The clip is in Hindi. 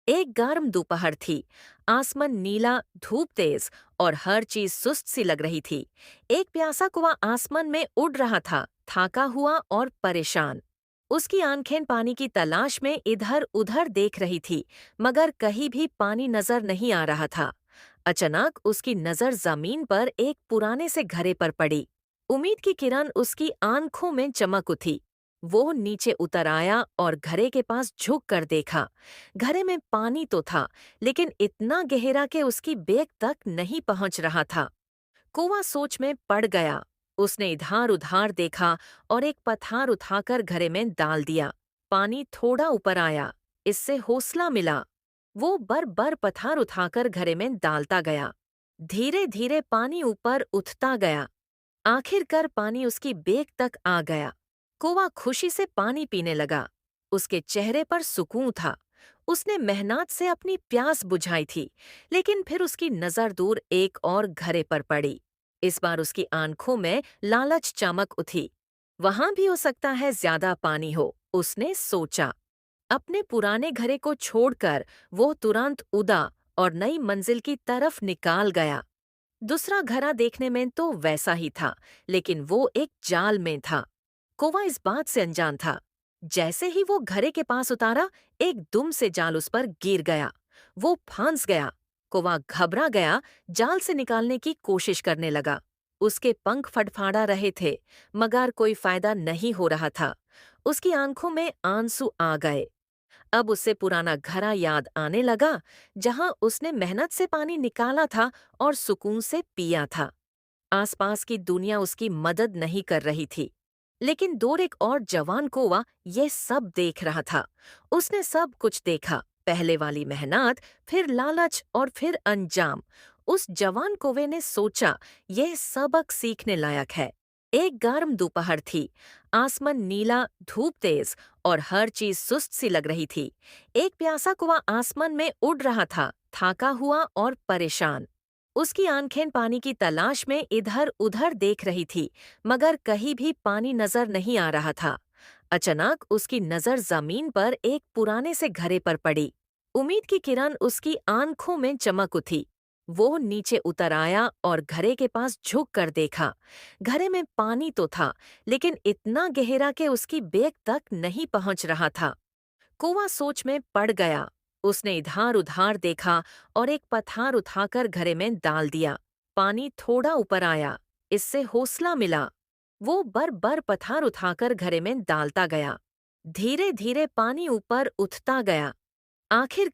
एक गर्म दोपहर थी। आसमान नीला, धूप तेज और हर चीज सुस्त सी लग रही थी। एक प्यासा कुआं आसमान में उड़ रहा था, थाका हुआ और परेशान। उसकी आंखें पानी की तलाश में इधर उधर देख रही थी, मगर कहीं भी पानी नजर नहीं आ रहा था। अचानक उसकी नजर जमीन पर एक पुराने से घरे पर पड़ी। उम्मीद की किरण उसकी आंखों में चमक उठी। वो नीचे उतर आया और घरे के पास झुक कर देखा। घरे में पानी तो था, लेकिन इतना गहरा कि उसकी बेक तक नहीं पहुंच रहा था। कुआं सोच में पड़ गया। उसने इधार उधार देखा और एक पत्थर उठाकर घरे में डाल दिया। पानी थोड़ा ऊपर आया। इससे हौसला मिला। वो बर बर पत्थर उठाकर घरे में डालता गया। धीरे धीरे पानी ऊपर उठता गया। आखिरकार पानी उसकी बेक तक आ गया। कौवा खुशी से पानी पीने लगा। उसके चेहरे पर सुकून था। उसने मेहनत से अपनी प्यास बुझाई थी, लेकिन फिर उसकी नजर दूर एक और घरे पर पड़ी। इस बार उसकी आंखों में लालच चमक उठी। वहां भी हो सकता है ज्यादा पानी हो, उसने सोचा। अपने पुराने घरे को छोड़कर वो तुरंत उदा और नई मंजिल की तरफ निकाल गया। दूसरा घरा देखने में तो वैसा ही था, लेकिन वो एक जाल में था। कौवा इस बात से अनजान था। जैसे ही वो घरे के पास उतारा, एक दुम से जाल उस पर गिर गया। वो फंस गया। कौवा घबरा गया, जाल से निकालने की कोशिश करने लगा। उसके पंख फड़फड़ा रहे थे, मगर कोई फायदा नहीं हो रहा था। उसकी आंखों में आंसू आ गए। अब उसे पुराना घरा याद आने लगा, जहां उसने मेहनत से पानी निकाला था और सुकून से पिया था। आसपास की दुनिया उसकी मदद नहीं कर रही थी, लेकिन दूर एक और जवान कौवा ये सब देख रहा था। उसने सब कुछ देखा, पहले वाली मेहनत, फिर लालच और फिर अंजाम। उस जवान कौवे ने सोचा, यह सबक सीखने लायक है। एक गर्म दोपहर थी। आसमान नीला, धूप तेज और हर चीज सुस्त सी लग रही थी। एक प्यासा कौवा आसमान में उड़ रहा था, थाका हुआ और परेशान। उसकी आंखें पानी की तलाश में इधर उधर देख रही थी, मगर कहीं भी पानी नजर नहीं आ रहा था। अचानक उसकी नजर जमीन पर एक पुराने से घरे पर पड़ी। उम्मीद की किरण उसकी आंखों में चमक उठी। वो नीचे उतर आया और घरे के पास झुक कर देखा। घरे में पानी तो था, लेकिन इतना गहरा कि उसकी बेक तक नहीं पहुंच रहा था। कौवा सोच में पड़ गया। उसने इधार उधार देखा और एक पत्थर उठाकर घरे में डाल दिया। पानी थोड़ा ऊपर आया। इससे हौसला मिला। वो बर बर पत्थर उठाकर घरे में डालता गया। धीरे धीरे पानी ऊपर उठता गया। आखिर